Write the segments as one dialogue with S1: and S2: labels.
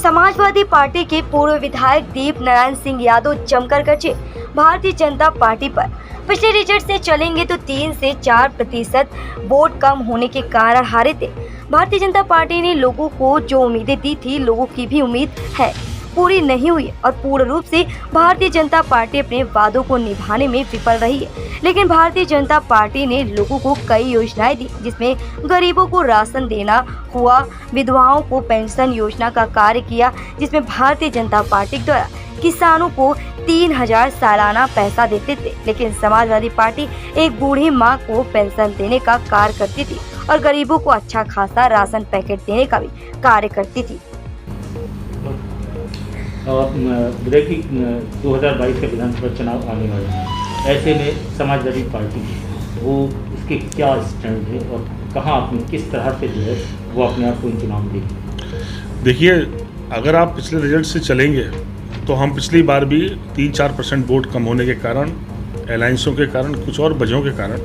S1: Samajwadi party के पूर्व विधायक दीप नारायण सिंह यादव जमकर गरजे भारतीय जनता पार्टी पर। पिछले रिजल्ट से चलेंगे तो 3 से 4% वोट कम होने के कारण हारे थे। भारतीय जनता पार्टी ने लोगों को जो उम्मीदें दी थी, लोगों की भी उम्मीद है पूरी नहीं हुई और पूर्ण रूप से भारतीय जनता पार्टी अपने वादों को निभाने में विफल रही है। लेकिन भारतीय जनता पार्टी ने लोगों को कई योजनाएं दी, जिसमें गरीबों को राशन देना हुआ, विधवाओं को पेंशन योजना का कार्य किया, जिसमें भारतीय जनता पार्टी द्वारा किसानों को 3000 सालाना पैसा देते थे, लेकिन समाजवादी पार्टी एक बूढ़ी माँ को पेंशन देने का कार्य करती थी और गरीबों को अच्छा खासा राशन पैकेट देने का भी कार्य करती थी।
S2: और 2022 के विधानसभा चुनाव आने वाले हैं, ऐसे में समाजवादी पार्टी वो इसके क्या स्टैंड है और कहाँ अपने किस तरह से जो है वो अपने आप को इन चुनाव में देखें?
S3: देखिए, अगर आप पिछले रिजल्ट से चलेंगे तो हम पिछली बार भी 3-4% वोट कम होने के कारण, अलायंसों के कारण, कुछ और वजहों के कारण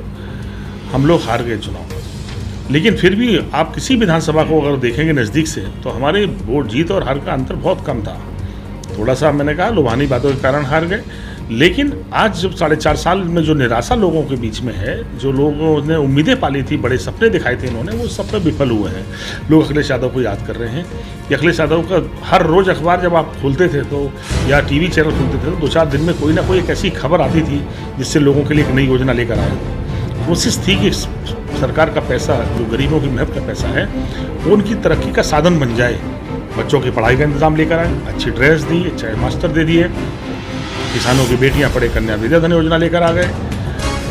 S3: हम लोग हार गए चुनाव। लेकिन फिर भी आप किसी विधानसभा को अगर देखेंगे नज़दीक से तो हमारे वोट जीत और हार का अंतर बहुत कम था। थोड़ा सा मैंने कहा लुभानी बातों के कारण हार गए, लेकिन आज जब 4.5 साल में जो निराशा लोगों के बीच में है, जो लोगों ने उम्मीदें पाली थी, बड़े सपने दिखाए थे इन्होंने, वो सपने विफल हुए हैं। लोग अखिलेश यादव को याद कर रहे हैं कि अखिलेश यादव का हर रोज़ अखबार जब आप खोलते थे तो या टीवी चैनल खोलते थे तो 2-4 दिन में कोई ना कोई एक ऐसी खबर आती थी जिससे लोगों के लिए एक नई योजना लेकर आए। कोशिश थी कि सरकार का पैसा, जो गरीबों की मेहनत का पैसा है, वो उनकी तरक्की का साधन बन जाए। बच्चों की पढ़ाई का इंतजाम लेकर आए, अच्छी ड्रेस दी, अच्छे मास्टर दे दिए, किसानों की बेटियां पढ़े कन्या विद्याधन योजना लेकर आ गए,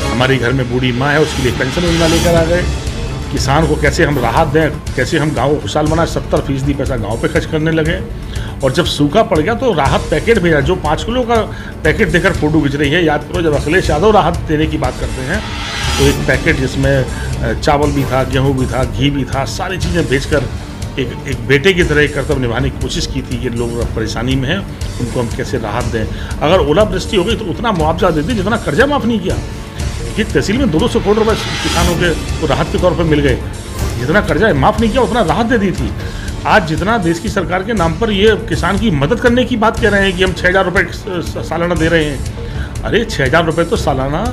S3: हमारी घर में बूढ़ी माँ है उसके लिए पेंशन योजना लेकर आ गए, किसान को कैसे हम राहत दें, कैसे हम गाँव को खुशहाल बनाएं, 70% पैसा गाँव पे खर्च करने लगे। और जब सूखा पड़ गया तो राहत पैकेट भेजा, जो 5 किलो का पैकेट देकर फोटो खींच रही है। याद करो, जब अखिलेश यादव राहत देने की बात करते हैं तो एक पैकेट जिसमें चावल भी था, गेहूँ भी था, घी भी था, सारी चीज़ें बेचकर एक बेटे की तरह एक कर्तव्य निभाने की कोशिश की थी कि लोग परेशानी में हैं, उनको हम कैसे राहत दें। अगर ओलावृष्टि हो गई तो उतना मुआवजा दे दें जितना कर्जा माफ़ नहीं किया। कि तहसील में 200 करोड़ रुपये किसानों के तो राहत के तौर पर मिल गए, जितना कर्जा माफ़ नहीं किया उतना राहत दे दी थी। आज जितना देश की सरकार के नाम पर ये किसान की मदद करने की बात कह रहे हैं कि हम 6000 रुपये सालाना दे रहे हैं। अरे 6000 रुपये तो सालाना